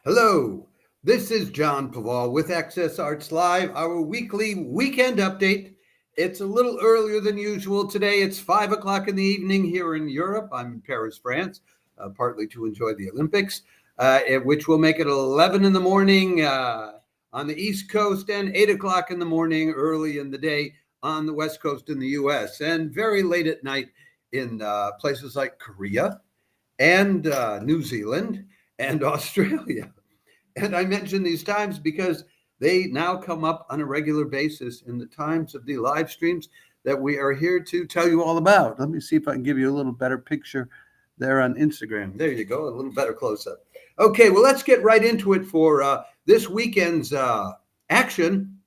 Hello, this is John Paval with Access Arts Live, our weekly weekend update. It's a little earlier than usual today. It's 5 o'clock in the evening here in Europe. I'm in Paris, France, partly to enjoy the Olympics, which will make it 11 in the morning on the East Coast and 8 o'clock in the morning early in the day on the West Coast in the U.S. and very late at night in places like Korea and New Zealand and Australia. And I mention these times because they now come up on a regular basis in the times of the live streams that we are here to tell you all about. Let me see if I can give you a little better picture there on Instagram. There you go, a little better close-up. Okay, well, let's get right into it for this weekend's action.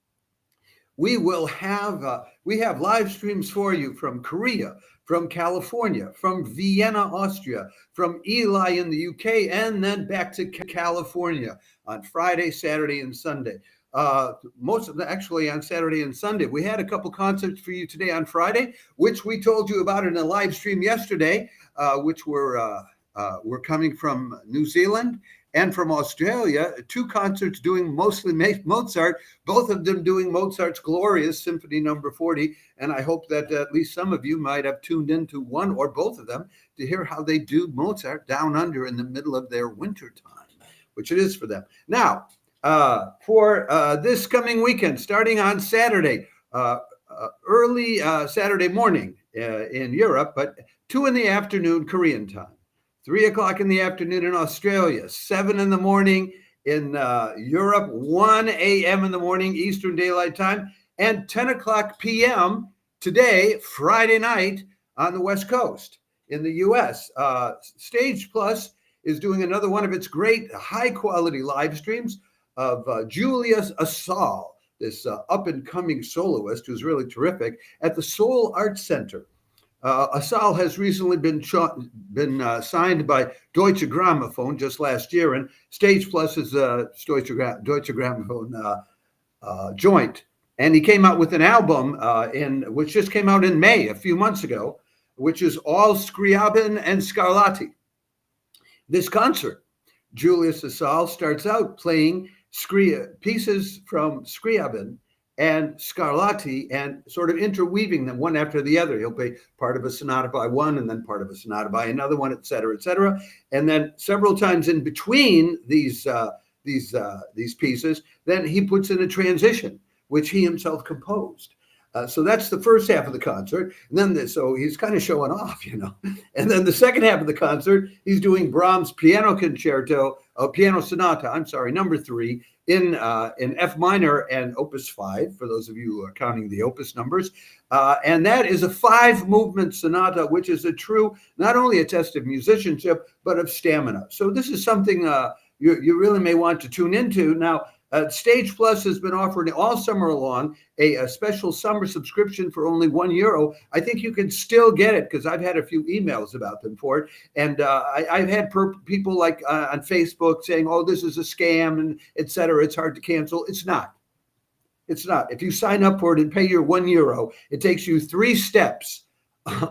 We have live streams for you from Korea, from California, from Vienna, Austria, from Ely in the UK, and then back to California on Friday, Saturday, and Sunday. Actually on Saturday and Sunday. We had a couple concerts for you today on Friday, which we told you about in a live stream yesterday, which were coming from New Zealand and from Australia, two concerts doing mostly Mozart, both of them doing Mozart's glorious Symphony number 40. And I hope that at least some of you might have tuned into one or both of them to hear how they do Mozart down under in the middle of their winter time, which it is for them. Now, for this coming weekend, starting on Saturday, early Saturday morning in Europe, but 2 in the afternoon Korean time. 3 o'clock in the afternoon in Australia, 7 in the morning in Europe, 1 a.m. in the morning Eastern Daylight Time, and 10 o'clock p.m. today, Friday night, on the West Coast in the U.S. Stage Plus is doing another one of its great high-quality live streams of Julius Asal, this up-and-coming soloist who's really terrific, at the Seoul Arts Center. Asal has recently been signed by Deutsche Grammophon just last year, and Stage Plus is a Deutsche Grammophon joint. And he came out with an album which just came out in May, a few months ago, which is all Scriabin and Scarlatti. This concert, Julius Asal starts out playing pieces from Scriabin and Scarlatti and sort of interweaving them one after the other. He'll play part of a sonata by one and then part of a sonata by another one, et cetera, et cetera. And then several times in between these pieces, then he puts in a transition, which he himself composed. So that's the first half of the concert. And then so he's kind of showing off, you know. And then the second half of the concert, he's doing Brahms piano sonata, number 3 in F minor and Opus 5, for those of you who are counting the Opus numbers. And that is a 5-movement sonata, which is a true, not only a test of musicianship, but of stamina. So this is something you really may want to tune into. Now, Stage Plus has been offering all summer long a special summer subscription for only €1. I think you can still get it because I've had a few emails about them for it. And I've had people like on Facebook saying, oh, this is a scam and et cetera. It's hard to cancel. It's not. It's not. If you sign up for it and pay your €1, it takes you 3 steps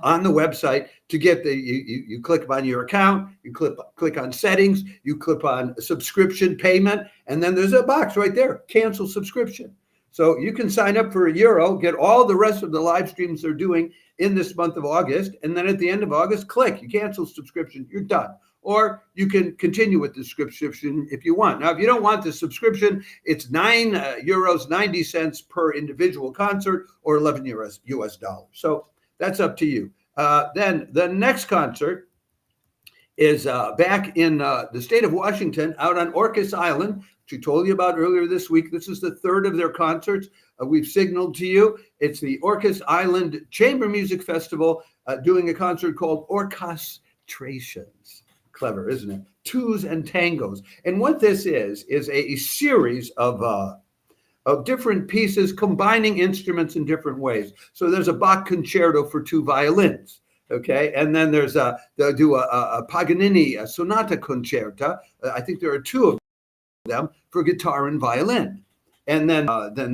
on the website to get you click on your account, you click on settings, you click on subscription payment, and then there's a box right there, cancel subscription. So you can sign up for €1, get all the rest of the live streams they're doing in this month of August, and then at the end of August, click, you cancel subscription, you're done. Or you can continue with the subscription if you want. Now, if you don't want the subscription, it's €9.90 per individual concert or $11 US dollars. So that's up to you. Then the next concert is back in the state of Washington, out on Orcas Island, which we told you about earlier this week. This is the 3rd of their concerts. We've signaled to you. It's the Orcas Island Chamber Music Festival doing a concert called Orcas Trations. Clever, isn't it? Twos and Tangos. And what this is a series of different pieces combining instruments in different ways. So there's a Bach concerto for 2 violins, okay? And then they'll do a Paganini a sonata concerta. I think there are 2 of them for guitar and violin. And then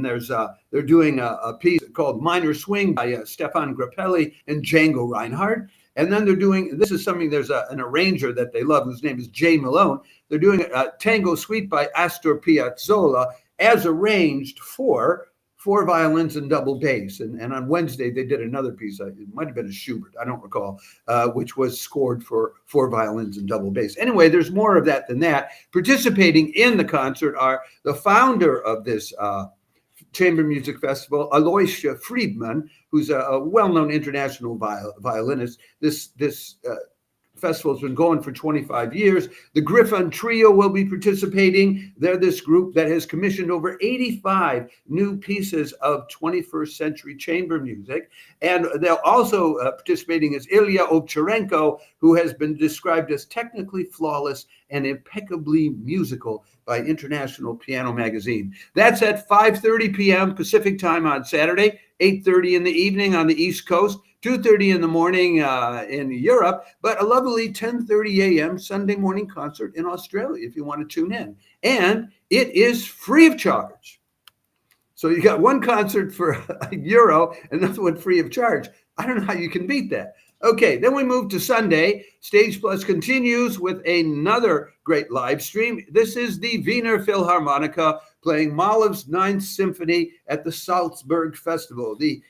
there's they're doing a piece called Minor Swing by Stefan Grappelli and Django Reinhardt. And then they're doing, this is something, there's an arranger that they love whose name is Jay Malone. They're doing a Tango Suite by Astor Piazzolla as arranged for 4 violins and double bass. And on Wednesday, they did another piece. It might have been a Schubert, I don't recall, which was scored for 4 violins and double bass. Anyway, there's more of that than that. Participating in the concert are the founder of this Chamber Music Festival, Aloysia Friedman, who's a well-known international violinist. This festival has been going for 25 years. The Griffon Trio will be participating. They're this group that has commissioned over 85 new pieces of 21st century chamber music. And they're also participating is Ilya Ovcharenko, who has been described as technically flawless and impeccably musical by International Piano Magazine. That's at 5:30 p.m. Pacific time on Saturday, 8:30 in the evening on the East Coast, 2:30 in the morning in Europe, but a lovely 10:30 a.m. Sunday morning concert in Australia if you want to tune in. And it is free of charge. So you got one concert for €1, another one free of charge. I don't know how you can beat that. Okay, then we move to Sunday. Stage Plus continues with another great live stream. This is the Wiener Philharmoniker playing Mahler's 9th Symphony at the Salzburg Festival, the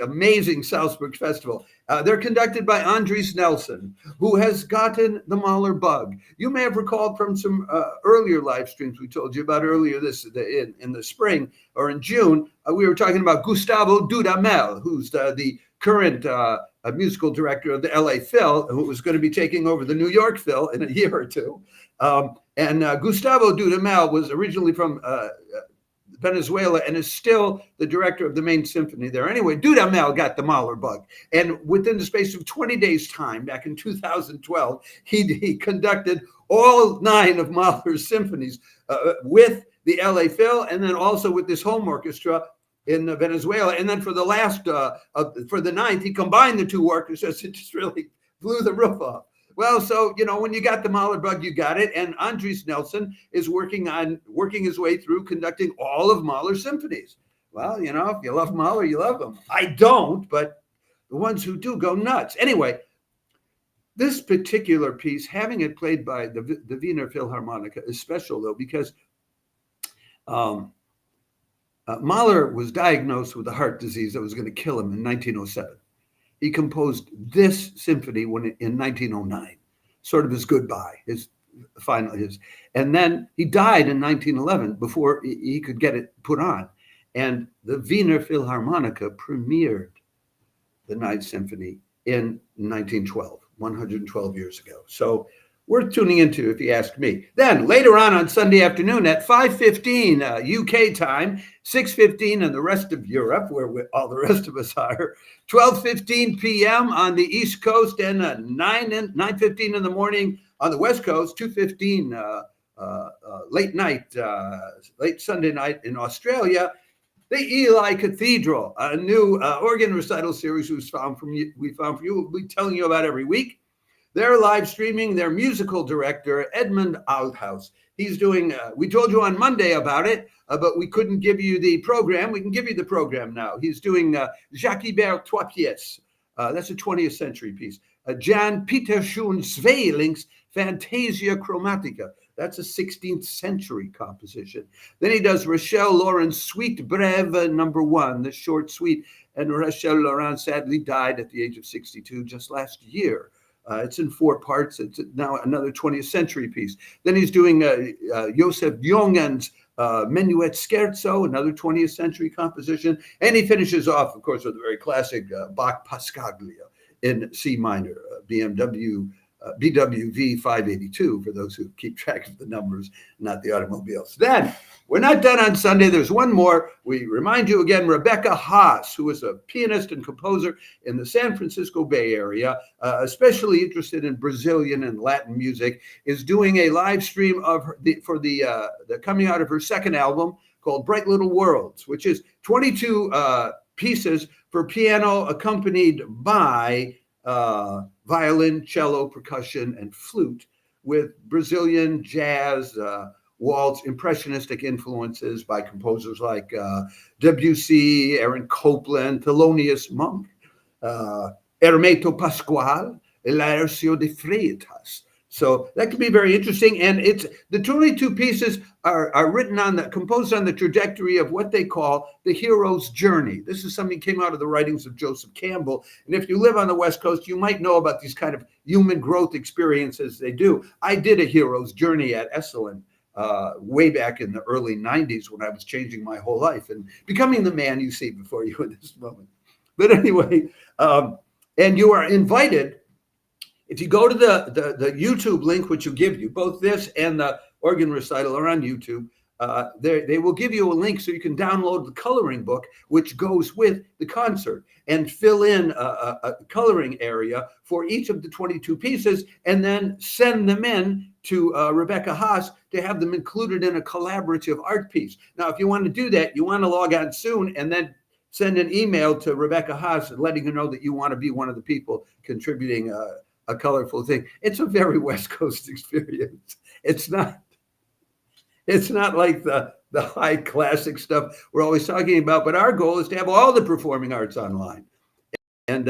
amazing Salzburg Festival. They're conducted by Andries Nelson, who has gotten the Mahler bug. You may have recalled from some earlier live streams we told you about earlier in the spring or in June. We were talking about Gustavo Dudamel, who's the current musical director of the LA Phil, who was going to be taking over the New York Phil in a year or two. And Gustavo Dudamel was originally from Venezuela and is still the director of the main symphony there. Anyway, Dudamel got the Mahler bug. And within the space of 20 days' time, back in 2012, he conducted all 9 of Mahler's symphonies with the LA Phil and then also with this home orchestra in Venezuela. And then for the last, for the 9th, he combined the 2 orchestras. It just really blew the roof off. Well, so, when you got the Mahler bug, you got it. And Andries Nelson is working his way through conducting all of Mahler's symphonies. Well, if you love Mahler, you love him. I don't, but the ones who do go nuts. Anyway, this particular piece, having it played by the Wiener Philharmoniker, is special, though, because Mahler was diagnosed with a heart disease that was going to kill him in 1907. He composed this symphony in 1909, sort of his goodbye, his final. And then he died in 1911 before he could get it put on. And the Wiener Philharmoniker premiered the 9th Symphony in 1912, 112 years ago. So worth tuning into, if you ask me. Then later on Sunday afternoon at 5:15 UK time, 6:15 in the rest of Europe, where all the rest of us are, 12:15 p.m. on the East Coast, and 9:15 in the morning on the West Coast, 2:15 late Sunday night in Australia. The Ely Cathedral, a new organ recital series we found for you. We'll be telling you about every week. They're live streaming their musical director, Edmund Aldhouse. He's doing, we told you on Monday about it, but we couldn't give you the program. We can give you the program now. He's doing Jacques-Hubert Trois Pièces. That's a 20th century piece. Jan Peterschun Zweiling's Fantasia Chromatica. That's a 16th century composition. Then he does Rachel Lauren's Suite Brève number 1, the short suite. And Rachel Lauren sadly died at the age of 62 just last year. It's in 4 parts. It's now another 20th century piece. Then he's doing Joseph Jongen's Menuet Scherzo, another 20th century composition. And he finishes off, of course, with a very classic Bach Passacaglia in C minor, BWV 582, for those who keep track of the numbers, not the automobiles. Then, we're not done on Sunday. There's one more. We remind you again, Rebecca Haas, who is a pianist and composer in the San Francisco Bay Area, especially interested in Brazilian and Latin music, is doing a live stream of the coming out of her second album called Bright Little Worlds, which is 22 pieces for piano accompanied by violin, cello, percussion, and flute, with Brazilian jazz, waltz, impressionistic influences by composers like Debussy, Aaron Copland, Thelonious Monk, Hermeto Pascual, Laercio de Freitas. So that can be very interesting. And it's the 22 pieces are written composed on the trajectory of what they call the hero's journey. This is something that came out of the writings of Joseph Campbell. And if you live on the West Coast, you might know about these kind of human growth experiences they do. I did a hero's journey at Asal way back in the early 90s when I was changing my whole life and becoming the man you see before you in this moment. But anyway, and you are invited. If you go to the YouTube link, which will give you both this and the organ recital are on YouTube, they will give you a link so you can download the coloring book, which goes with the concert, and fill in a coloring area for each of the 22 pieces, and then send them in to Rebecca Haas to have them included in a collaborative art piece. Now, if you want to do that, you want to log on soon and then send an email to Rebecca Haas letting her know that you want to be one of the people contributing a colorful thing. It's a very West Coast experience. It's not like the high classic stuff we're always talking about, but our goal is to have all the performing arts online. And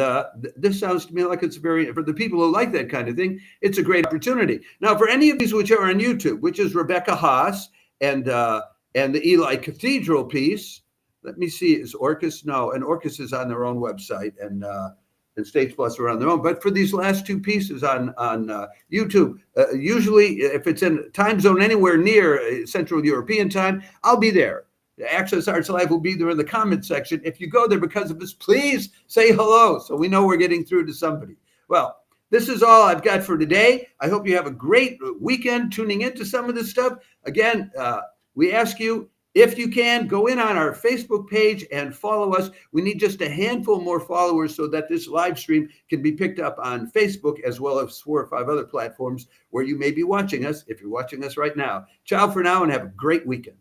this sounds to me like it's for the people who like that kind of thing, it's a great opportunity. Now, for any of these which are on YouTube, which is Rebecca Haas and the Ely Cathedral piece, let me see, is Orcas? No, and Orcas is on their own website, and States Plus are on their own. But for these last two pieces on YouTube, usually if it's in time zone anywhere near Central European time, I'll be there. Access Arts Live will be there in the comment section. If you go there because of this, please say hello so we know we're getting through to somebody. Well, this is all I've got for today. I hope you have a great weekend tuning into some of this stuff. Again, we ask you, if you can, go in on our Facebook page and follow us. We need just a handful more followers so that this live stream can be picked up on Facebook as well as 4 or 5 other platforms where you may be watching us if you're watching us right now. Ciao for now and have a great weekend.